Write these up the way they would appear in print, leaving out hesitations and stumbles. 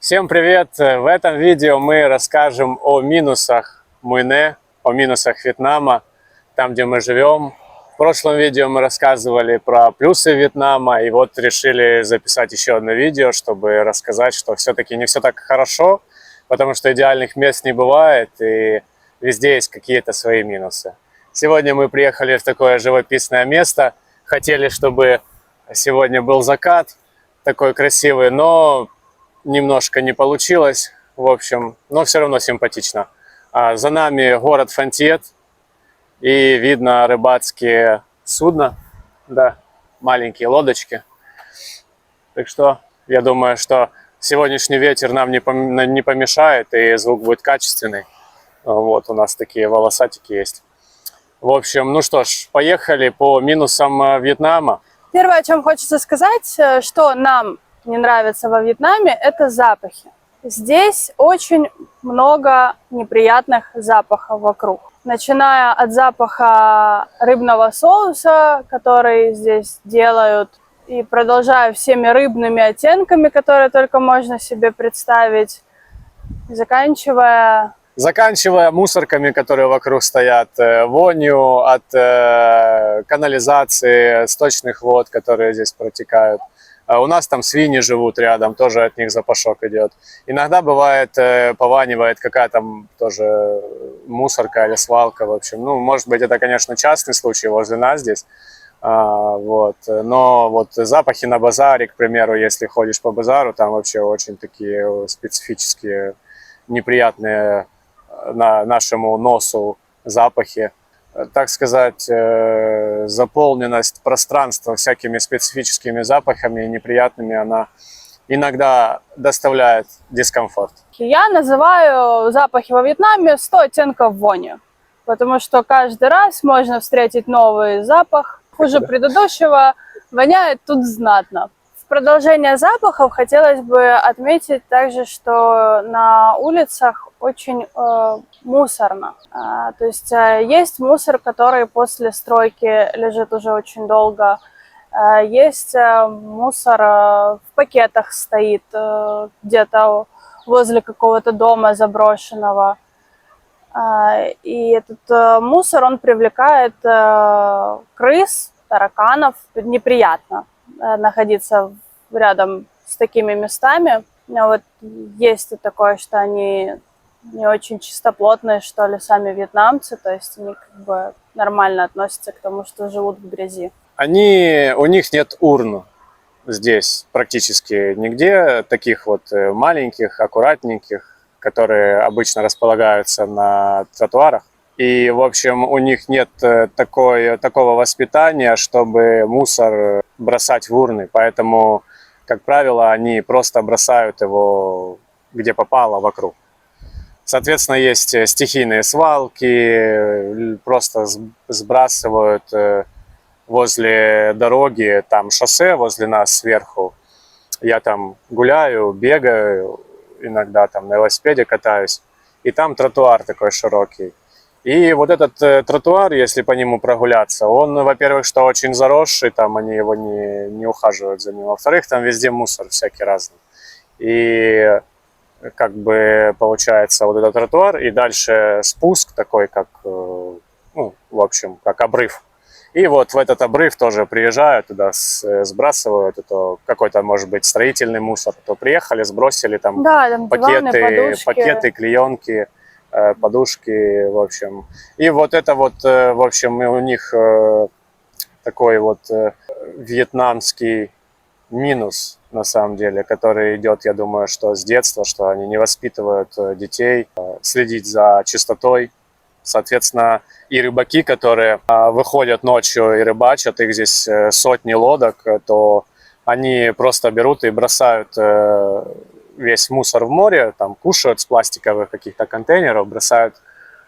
Всем привет! В этом видео мы расскажем о минусах Муйне, о минусах Вьетнама, там, где мы живем. В прошлом видео мы рассказывали про плюсы Вьетнама, и вот решили записать еще одно видео, чтобы рассказать, что все-таки не все так хорошо, потому что идеальных мест не бывает, и везде есть какие-то свои минусы. Сегодня мы приехали в такое живописное место, хотели, чтобы сегодня был закат такой красивый, но немножко не получилось, в общем, но все равно симпатично. За нами город Пhan Thiet, и видно рыбацкие судна, да, маленькие лодочки. Так что я думаю, что сегодняшний ветер нам не помешает, и звук будет качественный. Вот у нас такие волосатики есть. В общем, ну что ж, поехали по минусам Вьетнама. Первое, о чем хочется сказать, что нам не нравится во Вьетнаме, это запахи. Здесь очень много неприятных запахов вокруг. Начиная от запаха рыбного соуса, который здесь делают, и продолжая всеми рыбными оттенками, которые только можно себе представить, заканчивая мусорками, которые вокруг стоят, вонью от канализации, сточных вод, которые здесь протекают. У нас там свиньи живут рядом, тоже от них запашок идет. Иногда бывает, пованивает какая-то там тоже мусорка или свалка, в общем. Ну, может быть, это, конечно, частный случай возле нас здесь. Вот. Но вот запахи на базаре, к примеру, если ходишь по базару, там вообще очень такие специфические, неприятные нашему носу запахи. Так сказать, заполненность пространства всякими специфическими запахами и неприятными, она иногда доставляет дискомфорт. Я называю запахи во Вьетнаме 100 оттенков вони, потому что каждый раз можно встретить новый запах, хуже предыдущего, воняет тут знатно. В продолжение запахов хотелось бы отметить также, что на улицах очень мусорно. То есть есть мусор, который после стройки лежит уже очень долго. Есть мусор в пакетах стоит где-то возле какого-то дома заброшенного. И этот мусор, он привлекает крыс, тараканов. Неприятно находиться рядом с такими местами. Вот есть и такое, что они не очень чистоплотные, что ли, сами вьетнамцы, то есть они как бы нормально относятся к тому, что живут в грязи. У них нет урн здесь практически нигде, таких вот маленьких, аккуратненьких, которые обычно располагаются на тротуарах. И, в общем, у них нет такого воспитания, чтобы мусор бросать в урны. Поэтому, как правило, они просто бросают его где попало вокруг. Соответственно, есть стихийные свалки, просто сбрасывают возле дороги, там шоссе возле нас сверху. Я там гуляю, бегаю, иногда там на велосипеде катаюсь. И там тротуар такой широкий. И вот этот тротуар, если по нему прогуляться, он, во-первых, что очень заросший, там они его не ухаживают за ним. Во-вторых, там везде мусор всякий разный. И как бы получается вот этот тротуар, и дальше спуск такой, как, ну, в общем, как обрыв. И вот в этот обрыв тоже приезжают, туда сбрасывают это какой-то, может быть, строительный мусор. То приехали, сбросили там, да, там пакеты, клеенки, подушки, в общем. И вот это вот, в общем, у них такой вот вьетнамский минус, на самом деле, который идет, я думаю, что с детства, что они не воспитывают детей следить за чистотой. Соответственно, и рыбаки, которые выходят ночью и рыбачат, их здесь сотни лодок, то они просто берут и бросают весь мусор в море, там кушают с пластиковых каких-то контейнеров, бросают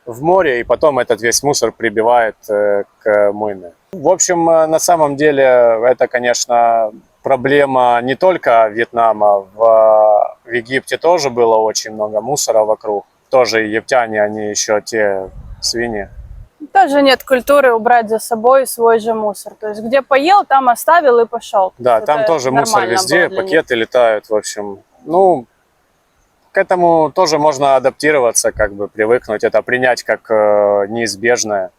в море, и потом этот весь мусор прибивает к Муйне. В общем, на самом деле, это, конечно, проблема не только Вьетнама. В Египте тоже было очень много мусора вокруг. Тоже египтяне, они еще те свиньи. Тоже нет культуры убрать за собой свой же мусор. То есть где поел, там оставил и пошел. Да, там тоже мусор везде, пакеты летают, в общем. Ну, к этому тоже можно адаптироваться, как бы привыкнуть, это принять как неизбежное.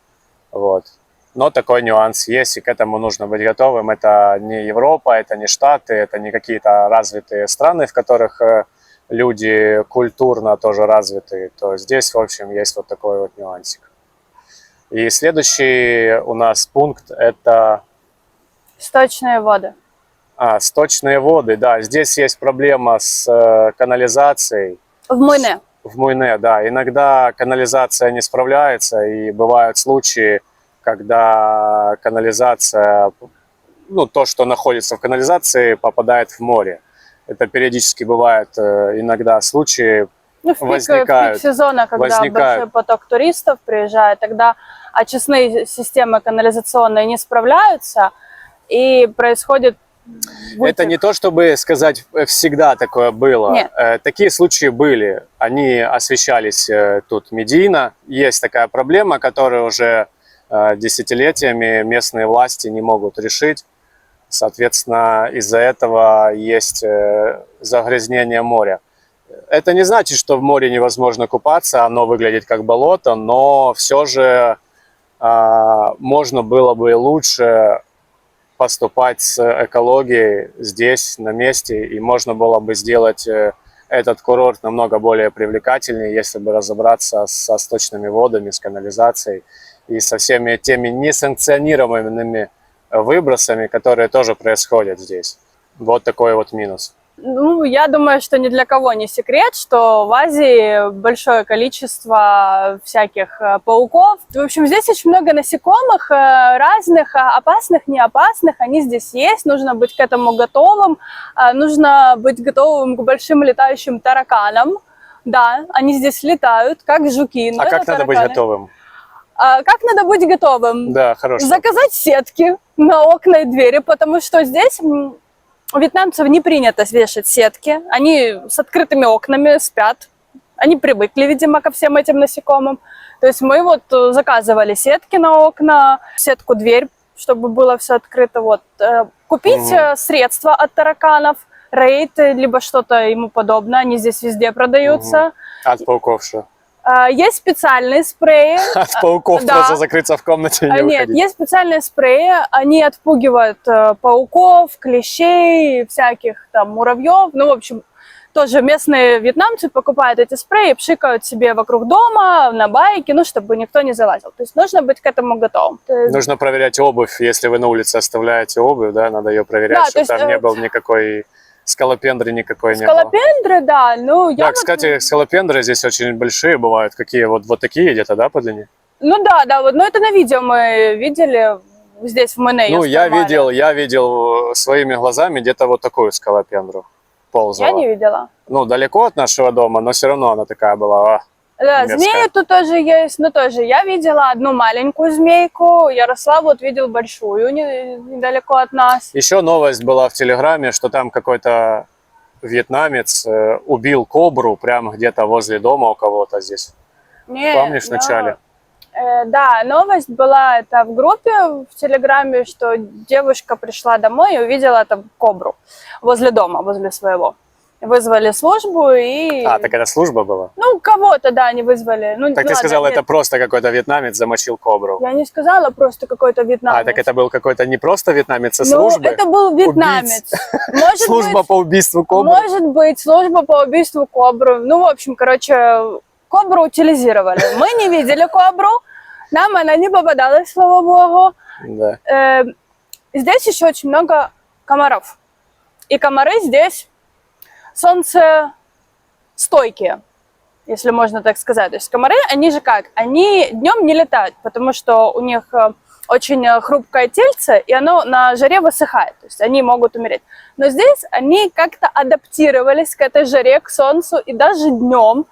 Вот. Но такой нюанс есть, и к этому нужно быть готовым. Это не Европа, это не Штаты, это не какие-то развитые страны, в которых люди культурно тоже развиты. То здесь, в общем, есть вот такой вот нюансик. И следующий у нас пункт – это Сточные воды. сточные воды. Да, здесь есть проблема с канализацией. В Мойне. В Мойне, да. Иногда канализация не справляется, и бывают случаи, когда канализация, ну, то, что находится в канализации, попадает в море. Это периодически бывает, иногда случаи Ну, в возникают. пик сезона, когда большой поток туристов приезжает, тогда очистные системы канализационные не справляются, и происходит вытек. Это не то, чтобы сказать, всегда такое было. Нет. Такие случаи были. Они освещались тут медийно. Есть такая проблема, которую уже десятилетиями местные власти не могут решить. Соответственно, из-за этого есть загрязнение моря. Это не значит, что в море невозможно купаться, оно выглядит как болото, но все же можно было бы лучше поступать с экологией здесь, на месте, и можно было бы сделать этот курорт намного более привлекательнее, если бы разобраться со сточными водами, с канализацией и со всеми теми несанкционированными выбросами, которые тоже происходят здесь. Вот такой вот минус. Ну, я думаю, что ни для кого не секрет, что в Азии большое количество всяких пауков. В общем, здесь очень много насекомых, разных, опасных, не опасных. Они здесь есть, нужно быть к этому готовым. Нужно быть готовым к большим летающим тараканам. Да, они здесь летают, как жуки. А как надо быть готовым? Как надо быть готовым? Да, хорошо. Заказать сетки на окна и двери, потому что здесь у вьетнамцев не принято вешать сетки. Они с открытыми окнами спят. Они привыкли, видимо, ко всем этим насекомым. То есть мы вот заказывали сетки на окна, сетку-дверь, чтобы было все открыто. Вот. Купить средства от тараканов, рейд, либо что-то ему подобное. Они здесь везде продаются. От пауков что? Есть специальные спреи. От пауков просто закрыться в комнате и не Нет, выходить. есть специальные спреи, они отпугивают пауков, клещей, всяких там муравьев. Ну, в общем, тоже местные вьетнамцы покупают эти спреи, пшикают себе вокруг дома, на байке, ну, чтобы никто не залазил. То есть нужно быть к этому готовым. Нужно проверять обувь, если вы на улице оставляете обувь, да, надо ее проверять, Да, чтобы то есть, там не был никакой скалопендры никакой не было. Скалопендры, да, ну, я Да, вот... кстати, скалопендры здесь очень большие бывают, какие вот такие где-то, да, по длине? Ну да, вот, но это на видео мы видели здесь в Мойне. Ну, я видел своими глазами где-то вот такую скалопендру ползала. Я не видела. Ну, далеко от нашего дома, но все равно она такая была. Да, мерзкая. змеи тут тоже есть, но тоже я видела одну маленькую змейку, Ярослав вот видел большую недалеко от нас. Еще новость была в Телеграме, что там какой-то вьетнамец убил кобру прямо где-то возле дома у кого-то здесь. Помнишь в начале? Да, новость была это в группе в Телеграме, что девушка пришла домой и увидела там кобру возле дома, возле своего. Вызвали службу и... Так это служба была? Ну, кого-то, да, они вызвали. Ну, Так ты сказала, это просто какой-то вьетнамец замочил кобру. Я не сказала просто какой-то вьетнамец. Так это был какой-то не просто вьетнамец, а служба? Ну, это был вьетнамец. Может служба быть, по убийству кобры? Может быть, служба по убийству кобры. Ну, в общем, короче, кобру утилизировали. Мы не видели кобру, нам она не попадалась, слава богу. Да. Здесь еще очень много комаров. И комары здесь солнцестойкие, если можно так сказать. То есть комары, они же как? Они днем не летают, потому что у них очень хрупкое тельце, и оно на жаре высыхает. То есть они могут умереть. Но здесь они как-то адаптировались к этой жаре, к солнцу, и даже днем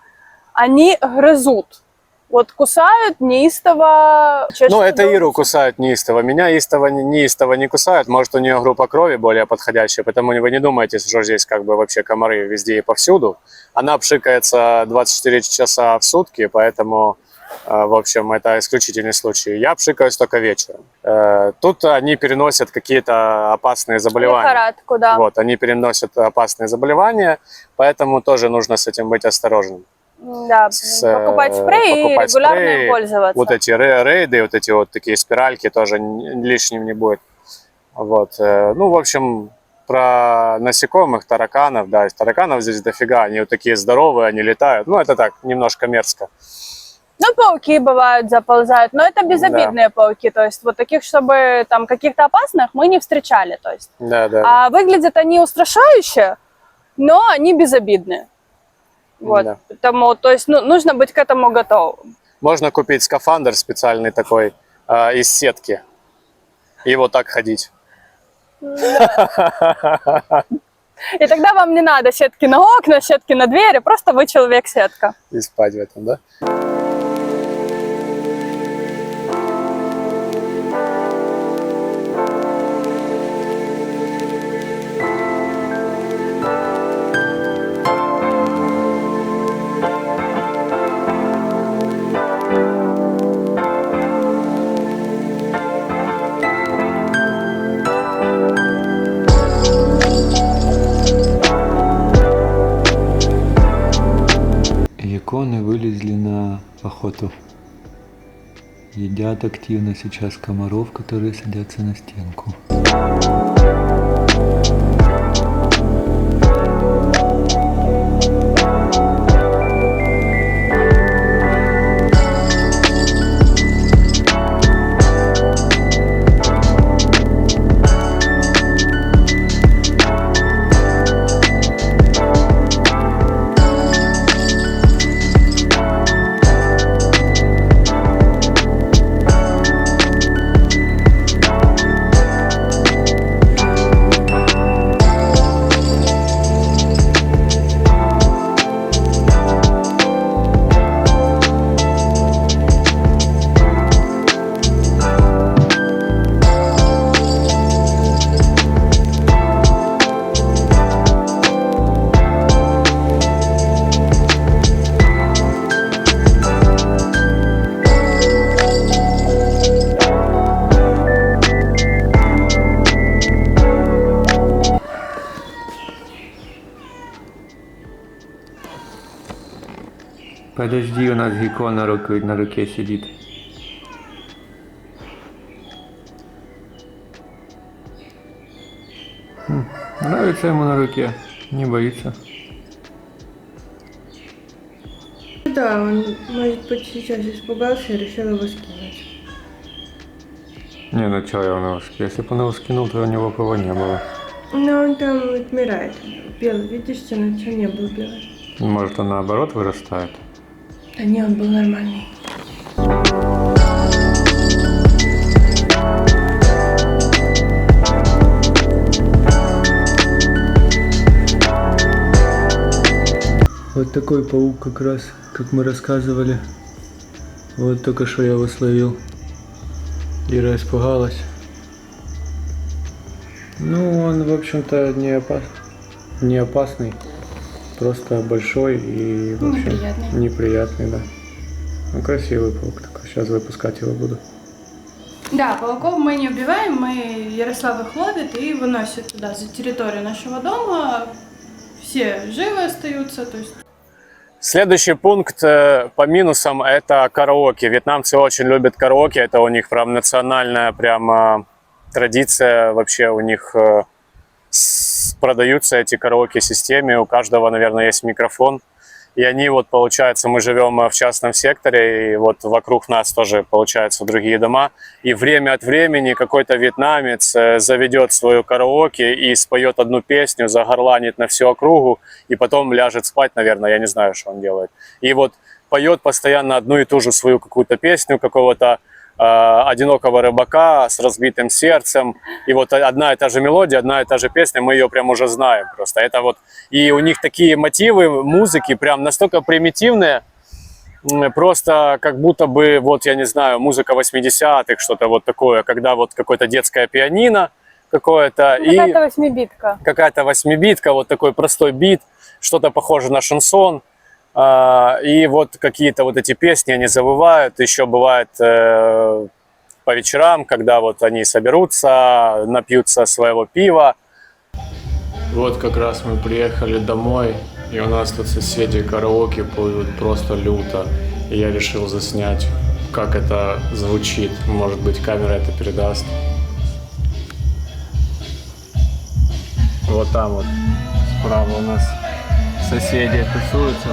они грызут. Вот кусают неистово. Ну, это Иру кусают неистово. Меня неистово не кусают. Может, у нее группа крови более подходящая. Поэтому вы не думайте, что здесь как бы вообще комары везде и повсюду. Она пшикается 24 часа в сутки, поэтому В общем, это исключительный случай. Я пшикаюсь только вечером. Тут они переносят какие-то опасные заболевания. Лихорадку, да. Вот, они переносят опасные заболевания, поэтому тоже нужно с этим быть осторожным. Да, покупать спрей и регулярно спреи, им пользоваться. Вот эти рейды, вот эти вот такие спиральки тоже лишним не будет. Вот. Ну, в общем, про насекомых, тараканов, да, тараканов здесь дофига, они вот такие здоровые, они летают. Ну, это так, немножко мерзко. Ну, пауки бывают, заползают, но это безобидные пауки, то есть вот таких, чтобы там каких-то опасных мы не встречали, то есть. Да, да. А выглядят они устрашающе, но они безобидные. Вот, Да. поэтому, то есть, ну, нужно быть к этому готовым. Можно купить скафандр специальный такой из сетки и вот так ходить. И тогда вам не надо сетки на окна, сетки на двери, просто вы человек-сетка. И спать в этом, да? Яконы вылезли на охоту. Едят активно сейчас комаров, которые садятся на стенку. Подожди, у нас геккон на руке сидит. Нравится ему на руке, не боится. Да, он, может быть, сейчас испугался и решил его скинуть. Не, ну чё я его на воске? Если бы он его скинул, то у него кого не было. Но он там отмирает. Белый, видишь, тянуть, он не был белый. Может, он наоборот вырастает? Да не, он был нормальный. Вот такой паук как раз, как мы рассказывали. Вот только что я его словил. Ира испугалась. Ну, он, в общем-то, не опасный. Просто большой и, в общем, неприятный, да. Ну, красивый паук такой. Сейчас выпускать его буду. Да, пауков мы не убиваем, Ярослав их ловит и выносит туда, за территорию нашего дома. Все живы остаются, то есть... Следующий пункт по минусам – это караоке. Вьетнамцы очень любят караоке, это у них прям национальная прям традиция. Вообще у них продаются эти караоке-системы, у каждого, наверное, есть микрофон. И они вот, получается, мы живем в частном секторе, и вот вокруг нас тоже, получается, другие дома. И время от времени какой-то вьетнамец заведет свою караоке и споет одну песню, загорланит на всю округу, и потом ляжет спать, наверное, я не знаю, что он делает. И вот поет постоянно одну и ту же свою какую-то песню, какого-то одинокого рыбака с разбитым сердцем. И вот одна и та же мелодия, одна и та же песня, мы ее прям уже знаем просто. Это вот, и у них такие мотивы музыки прям настолько примитивные, просто как будто бы, вот я не знаю, музыка 80-х, что-то вот такое, когда вот какое-то детское пианино какое-то. Ну, какая-то восьмибитка. Какая-то восьмибитка, вот такой простой бит, что-то похоже на шансон. И вот какие-то вот эти песни они завывают. Еще бывает по вечерам, когда вот они соберутся, напьются своего пива. Вот как раз мы приехали домой, и у нас тут соседи караоке поют просто люто. И я решил заснять, как это звучит. Может быть, камера это передаст. Вот там вот справа у нас соседи тусуются.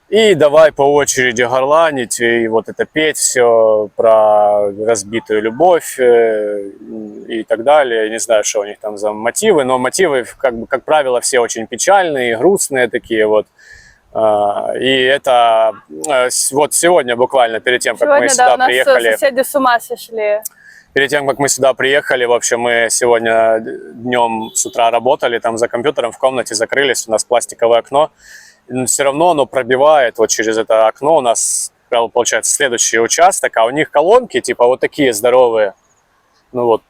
И давай по очереди горланить и вот это петь все про разбитую любовь и так далее. Я не знаю, что у них там за мотивы, но мотивы, как правило, все очень печальные, грустные такие вот. И это вот сегодня буквально перед тем, как мы сюда приехали. Соседи с ума сошли. Перед тем, как мы сюда приехали, в общем, мы сегодня днем с утра работали, там за компьютером в комнате закрылись, у нас пластиковое окно. Но все равно оно пробивает вот через это окно. У нас, получается, следующий участок, а у них колонки, типа, вот такие здоровые. Ну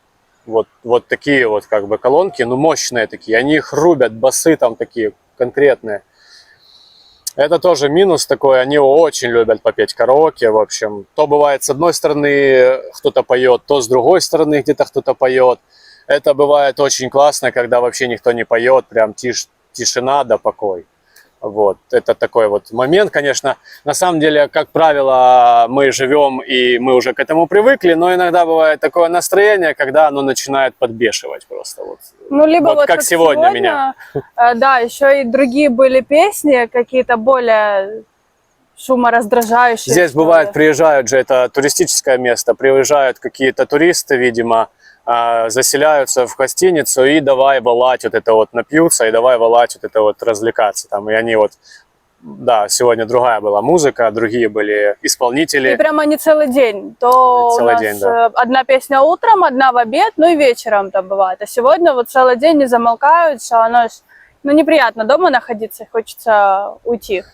вот такие вот как бы колонки, ну мощные такие. Они их рубят, басы там такие конкретные. Это тоже минус такой, они очень любят попеть караоке, в общем. То бывает с одной стороны кто-то поет, то с другой стороны где-то кто-то поет. Это бывает очень классно, когда вообще никто не поет, прям тишина да покой. Вот, это такой вот момент, конечно. На самом деле, как правило, мы живем и мы уже к этому привыкли, но иногда бывает такое настроение, когда оно начинает подбешивать просто. Вот, ну, либо вот как сегодня меня. Да, еще и другие были песни, какие-то более шумораздражающие. Здесь бывает, приезжают же, это туристическое место, приезжают какие-то туристы, видимо, заселяются в гостиницу и давай валать вот это вот, напьются и давай валать вот это вот, развлекаться там. И они вот, да, сегодня другая была музыка, другие были исполнители. И прямо они целый день. То целый у нас день, да. одна песня утром, одна в обед, ну и вечером там бывает. А сегодня вот целый день не замолкают, что оно, ну, неприятно дома находиться, хочется уйти.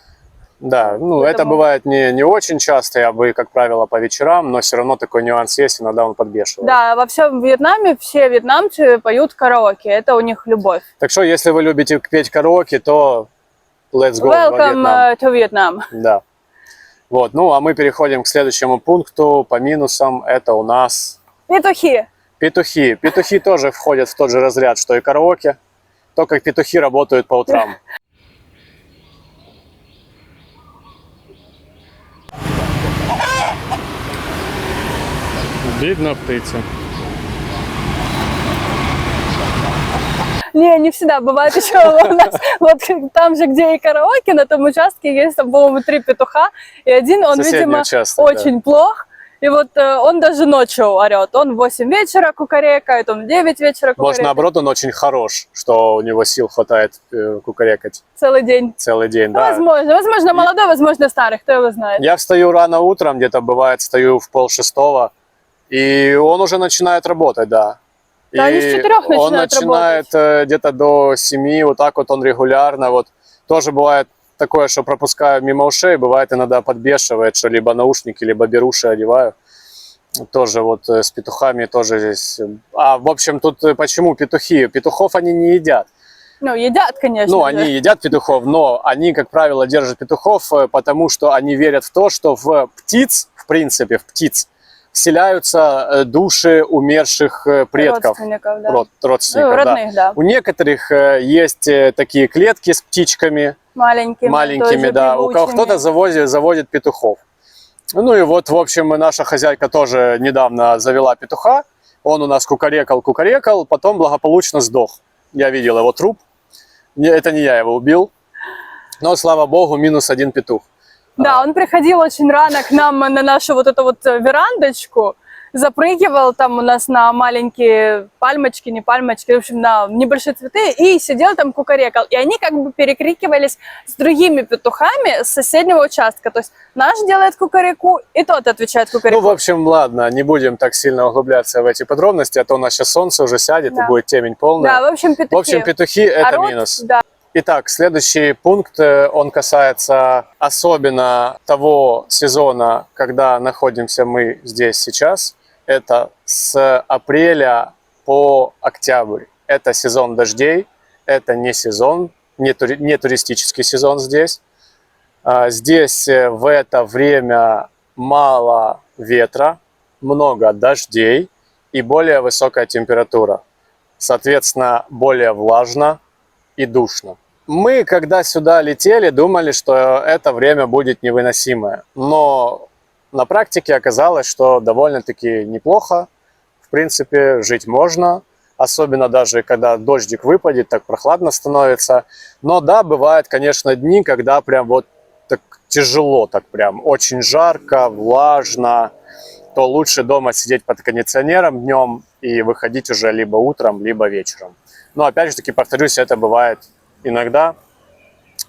Да, ну это бывает не очень часто, я бы, как правило, по вечерам, но все равно такой нюанс есть, иногда он подбешивает. Да, во всем Вьетнаме все вьетнамцы поют караоке, это у них любовь. Так что, если вы любите петь караоке, то let's go Welcome to Vietnam. Да. Вот, ну а мы переходим к следующему пункту, по минусам, это у нас... Петухи. Петухи. Петухи тоже входят в тот же разряд, что и караоке, только петухи работают по утрам. Видно птицы. Не всегда. Бывает еще у нас, вот там же, где и караоке, на том участке есть, там, по-моему, 3 петуха, и один, он, видимо, участок, очень плох, и вот он даже ночью орет. Он в 8 вечера кукарекает, он в 9 вечера кукарекает. Может, наоборот, он очень хорош, что у него сил хватает кукарекать. Целый день. Целый день, Ну, да. возможно, молодой, возможно, старый, кто его знает. Я встаю рано утром, где-то бывает, встаю в 5:30, и он уже начинает работать, да. Да, они с 4 начинают он начинает где-то до 7, вот так вот он регулярно. Вот тоже бывает такое, что пропускаю мимо ушей, бывает иногда подбешивает, что либо наушники, либо беруши одеваю. Тоже вот с петухами тоже здесь. В общем, тут почему петухи? Петухов они не едят. Ну, едят, конечно. Ну, они едят петухов, но они, как правило, держат петухов, потому что они верят в то, что в птиц, в принципе, в птиц, вселяются души умерших предков. Родственников, да. Родственников, родных, да. У некоторых есть такие клетки с птичками. Маленькими, да. У кого кто-то заводит петухов. Ну и вот, в общем, наша хозяйка тоже недавно завела петуха. Он у нас кукарекал, потом благополучно сдох. Я видел его труп. Это не я его убил. Но, слава богу, -1 петух. Да, он приходил очень рано к нам на нашу вот эту вот верандочку, запрыгивал там у нас на маленькие пальмочки, не пальмочки, в общем, на небольшие цветы, и сидел там кукарекал. И они как бы перекрикивались с другими петухами с соседнего участка. То есть наш делает кукареку, и тот отвечает кукареку. Ну, в общем, ладно, не будем так сильно углубляться в эти подробности, а то у нас сейчас солнце уже сядет, да. И будет темень полная. Да, в общем, петухи. В общем, петухи – это минус. Да. Итак, следующий пункт, он касается особенно того сезона, когда находимся мы здесь сейчас. Это с апреля по октябрь. Это сезон дождей, это не сезон, не туристический сезон здесь. Здесь в это время мало ветра, много дождей и более высокая температура. Соответственно, более влажно и душно. Мы, когда сюда летели, думали, что это время будет невыносимое. Но на практике оказалось, что довольно-таки неплохо. В принципе, жить можно. Особенно даже, когда дождик выпадет, так прохладно становится. Но да, бывают, конечно, дни, когда прям вот так тяжело, так прям очень жарко, влажно. То лучше дома сидеть под кондиционером днем и выходить уже либо утром, либо вечером. Но опять же таки, повторюсь, это бывает иногда,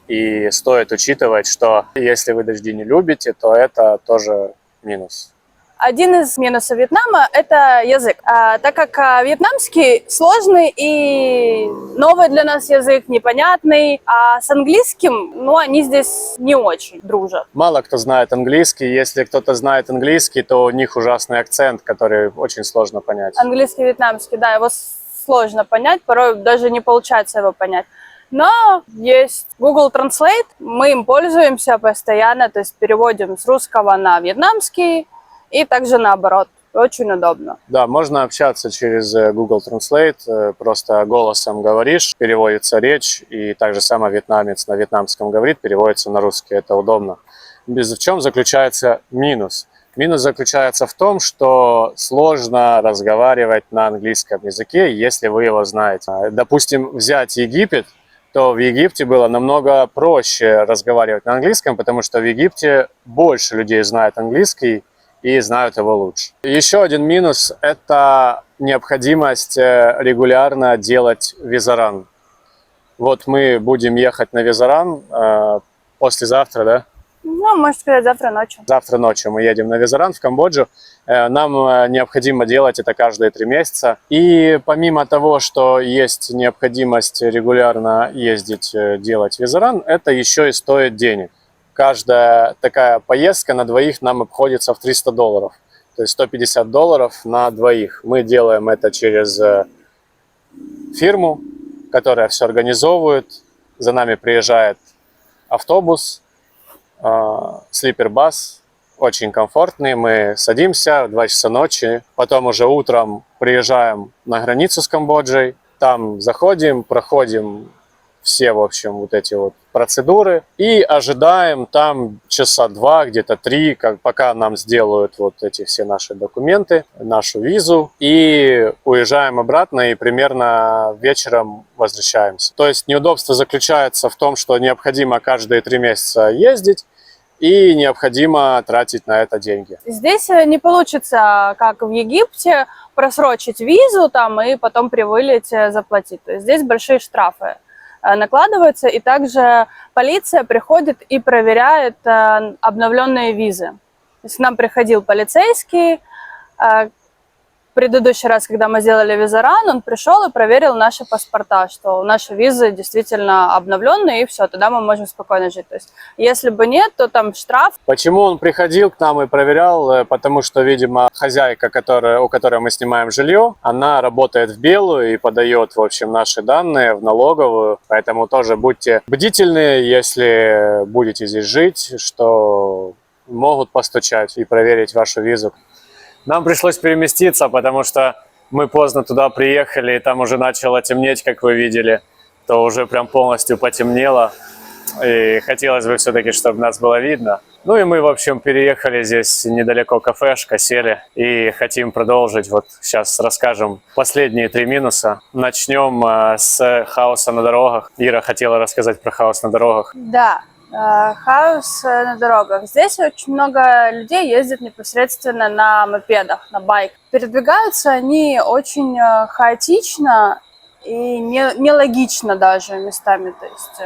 и стоит учитывать, что если вы дожди не любите, то это тоже минус. Один из минусов Вьетнама – это язык. Так как вьетнамский сложный и новый для нас язык, непонятный, а с английским, ну, они здесь не очень дружат. Мало кто знает английский. Если кто-то знает английский, то у них ужасный акцент, который очень сложно понять. Английский, вьетнамский, да, его сложно понять, порой даже не получается его понять. Но есть Google Translate, мы им пользуемся постоянно, то есть переводим с русского на вьетнамский и также наоборот. Очень удобно. Да, можно общаться через Google Translate, просто голосом говоришь, переводится речь, и так же само вьетнамец на вьетнамском говорит, переводится на русский, это удобно. В чем заключается минус? Минус заключается в том, что сложно разговаривать на английском языке, если вы его знаете. Допустим, взять Египет, то в Египте было намного проще разговаривать на английском, потому что в Египте больше людей знают английский и знают его лучше. Еще один минус – это необходимость регулярно делать визаран. Вот мы будем ехать на визаран послезавтра, да? Ну, можно сказать, завтра ночью. Завтра ночью мы едем на визаран в Камбоджу. Нам необходимо делать это каждые 3 месяца. И помимо того, что есть необходимость регулярно ездить делать визаран, это еще и стоит денег. Каждая такая поездка на двоих нам обходится в $300. То есть $150 на двоих. Мы делаем это через фирму, которая все организовывает. За нами приезжает автобус, слипер-бас, очень комфортный. Мы садимся в 2 часа ночи, потом уже утром приезжаем на границу с Камбоджей, там заходим, проходим все, в общем, вот эти вот процедуры и ожидаем там часа 2, где-то 3, пока нам сделают вот эти все наши документы, нашу визу, и уезжаем обратно и примерно вечером возвращаемся. То есть неудобство заключается в том, что необходимо каждые 3 месяца ездить и необходимо тратить на это деньги. Здесь не получится, как в Египте, просрочить визу там и потом при вылете заплатить. То есть здесь большие штрафы накладываются, и также полиция приходит и проверяет обновленные визы. То есть к нам приходил полицейский, в предыдущий раз, когда мы сделали визаран, он пришел и проверил наши паспорта, что наши визы действительно обновленные, и все, тогда мы можем спокойно жить. То есть если бы нет, то там штраф. Почему он приходил к нам и проверял? Потому что, видимо, хозяйка, у которой мы снимаем жилье, она работает в белую и подает, в общем, наши данные в налоговую. Поэтому тоже будьте бдительны, если будете здесь жить, что могут постучать и проверить вашу визу. Нам пришлось переместиться, потому что мы поздно туда приехали, и там уже начало темнеть, как вы видели, то уже прям полностью потемнело, и хотелось бы все-таки, чтобы нас было видно. Ну и мы, в общем, переехали, здесь недалеко кафешка, сели и хотим продолжить. Вот сейчас расскажем последние 3 минуса. Начнем с хаоса на дорогах. Ира хотела рассказать про хаос на дорогах. Да. Хаос на дорогах. Здесь очень много людей ездят непосредственно на мопедах, на байк. Передвигаются они очень хаотично и нелогично даже местами. То есть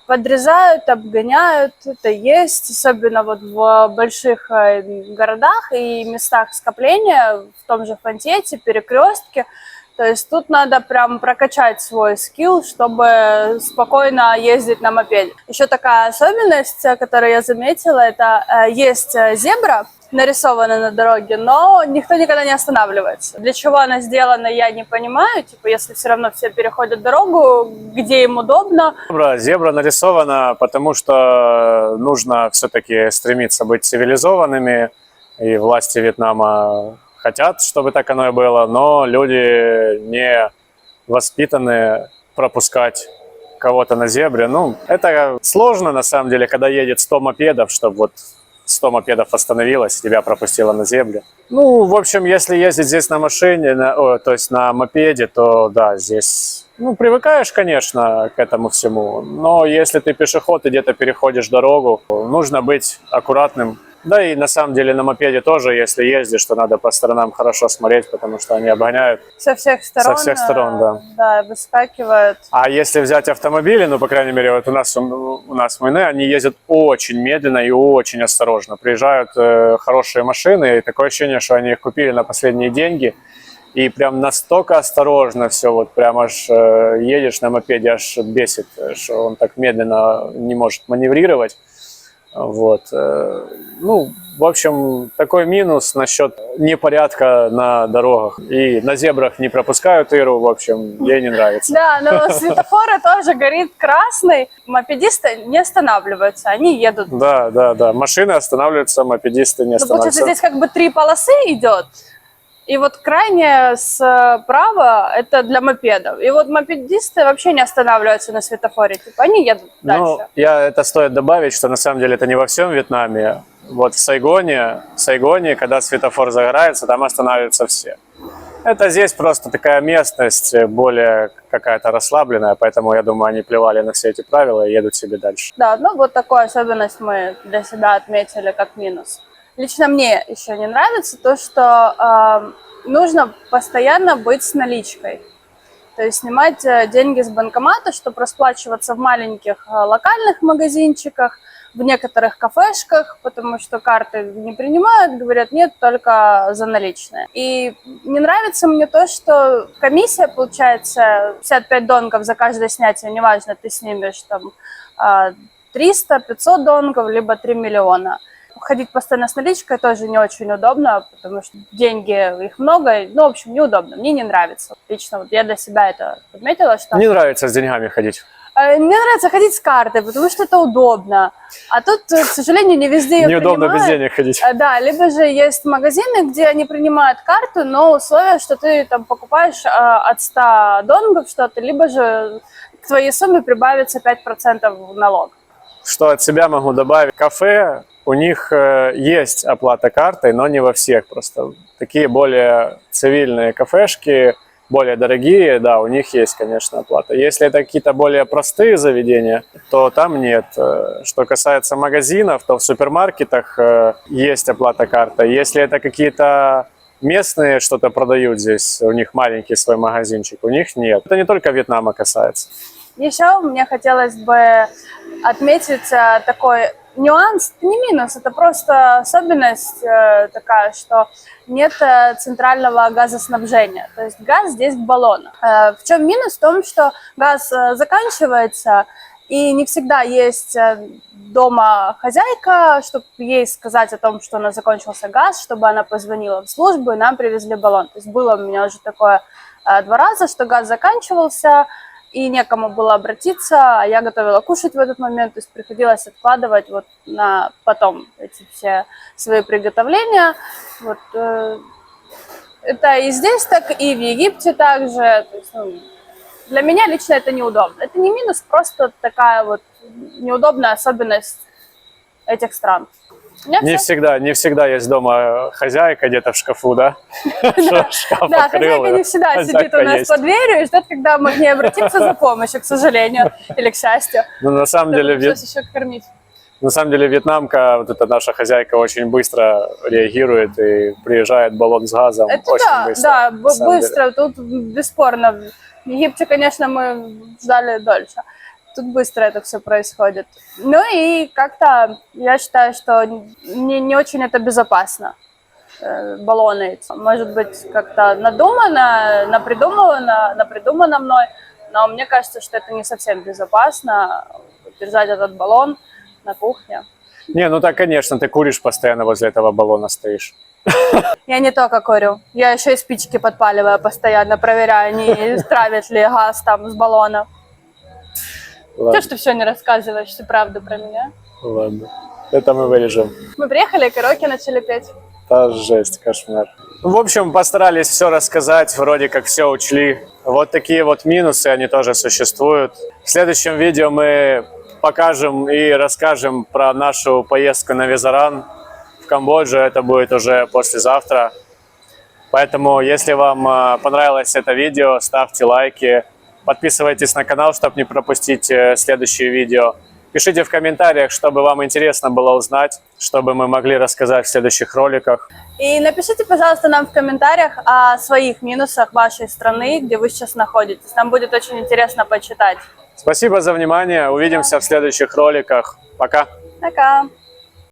подрезают, обгоняют, это есть, особенно вот в больших городах и местах скопления, в том же Фонтете, Перекрестке. То есть тут надо прям прокачать свой скилл, чтобы спокойно ездить на мопеде. Еще такая особенность, которую я заметила, это есть зебра, нарисована на дороге, но никто никогда не останавливается. Для чего она сделана, я не понимаю. Типа, если все равно все переходят дорогу, где им удобно. Зебра нарисована, потому что нужно все-таки стремиться быть цивилизованными, и власти Вьетнама хотят, чтобы так оно и было, но люди не воспитаны пропускать кого-то на зебре. Ну, это сложно, на самом деле, когда едет 100 мопедов, чтобы вот 100 мопедов остановилось, тебя пропустило на зебре. Ну, в общем, если ездить здесь на машине, то есть на мопеде, то да, здесь, ну, привыкаешь, конечно, к этому всему. Но если ты пешеход и где-то переходишь дорогу, нужно быть аккуратным. Да и на самом деле на мопеде тоже, если ездишь, то надо по сторонам хорошо смотреть, потому что они обгоняют. Со всех сторон. Со всех сторон, да. Да, выскакивают. А если взять автомобили, ну, по крайней мере, вот у нас в Майне, они ездят очень медленно и очень осторожно. Приезжают хорошие машины, и такое ощущение, что они их купили на последние деньги. И прям настолько осторожно все, вот прям аж едешь на мопеде, аж бесит, что он так медленно не может маневрировать. Вот. Ну, в общем, такой минус насчет непорядка на дорогах. И на зебрах не пропускают Иру, в общем, ей не нравится. Да, но светофоры тоже горит красный. Мопедисты не останавливаются, они едут. Да. Машины останавливаются, мопедисты не Ну, получается, останавливаются. здесь как бы 3 полосы идет. И вот крайняя справа это для мопедов. И вот мопедисты вообще не останавливаются на светофоре. Типа они едут дальше. Ну, это стоит добавить, что на самом деле это не во всем Вьетнаме. Вот в Сайгоне, когда светофор загорается, там останавливаются все. Это здесь просто такая местность, более какая-то расслабленная, поэтому, я думаю, они плевали на все эти правила и едут себе дальше. Да, ну вот такую особенность мы для себя отметили как минус. Лично мне еще не нравится то, что нужно постоянно быть с наличкой. То есть снимать деньги с банкомата, чтобы расплачиваться в маленьких локальных магазинчиках, в некоторых кафешках, потому что карты не принимают, говорят, нет, только за наличные. И не нравится мне то, что комиссия, получается, 55 донгов за каждое снятие, неважно, ты снимешь там 300-500 донгов, либо 3 миллиона. Ходить постоянно с наличкой тоже не очень удобно, потому что деньги, их много, ну, в общем, неудобно, мне не нравится. Лично вот я для себя это отметила, что... Не нравится с деньгами ходить. Мне нравится ходить с картой, потому что это удобно. А тут, к сожалению, не везде ее Неудобно принимают. без денег ходить. Да, либо же есть магазины, где они принимают карту, но условие, что ты там покупаешь от 100 донгов что-то, либо же к твоей сумме прибавится 5% налог. Что от себя могу добавить? Кафе, у них есть оплата картой, но не во всех. Просто такие более цивильные кафешки, более дорогие, да, у них есть, конечно, оплата. Если это какие-то более простые заведения, то там нет. Что касается магазинов, то в супермаркетах есть оплата картой. Если это какие-то местные что-то продают здесь, у них маленький свой магазинчик, у них нет. Это не только Вьетнама касается. Еще мне хотелось бы отметить такой нюанс, не минус, это просто особенность такая, что нет центрального газоснабжения. То есть газ здесь в баллонах. В чем минус? В том, что газ заканчивается, и не всегда есть дома хозяйка, чтобы ей сказать о том, что у нас закончился газ, чтобы она позвонила в службу, и нам привезли баллон. То есть было у меня уже такое 2 раза, что газ заканчивался, и некому было обратиться, а я готовила кушать в этот момент, то есть приходилось откладывать вот на потом эти все свои приготовления. Вот, это и здесь так, и в Египте также. То есть, ну, для меня лично это неудобно. Это не минус, просто такая вот неудобная особенность этих стран. Не всегда есть дома хозяйка где-то в шкафу, да? Шкаф Да, открыл, хозяйка не всегда сидит у хозяйка нас есть. под дверью и ждет, когда мы к ней обратимся за помощью, к сожалению, или к счастью. Ну, на самом деле, Пришлось еще кормить. вьетнамка, вот эта наша хозяйка, очень быстро реагирует и приезжает баллон с газом. Это очень да, быстро. да, на самом быстро, тут бесспорно. В Египте, конечно, мы ждали дольше. Тут быстро это все происходит. Ну и как-то я считаю, что не очень это безопасно. баллоны. Может быть, как-то надумано, напридумано мной, но мне кажется, что это не совсем безопасно держать этот баллон на кухне. Не, ну так, конечно, ты куришь постоянно возле этого баллона стоишь. Я не только курю, я еще и спички подпаливаю постоянно, проверяю, не травит ли газ там с баллона. Ладно, Что ж ты все не рассказываешь, всю правду про меня? ладно. Это мы вырежем. Мы приехали, караоке начали петь. Та жесть, кошмар. В общем, постарались все рассказать, вроде как все учли. Вот такие вот минусы, они тоже существуют. В следующем видео мы покажем и расскажем про нашу поездку на Визаран в Камбоджу. Это будет уже послезавтра. Поэтому, если вам понравилось это видео, ставьте лайки, подписывайтесь на канал, чтобы не пропустить следующие видео. Пишите в комментариях, чтобы вам интересно было узнать, чтобы мы могли рассказать в следующих роликах. И напишите, пожалуйста, нам в комментариях о своих минусах вашей страны, где вы сейчас находитесь. Нам будет очень интересно почитать. Спасибо за внимание. Увидимся в следующих роликах. Пока. Пока!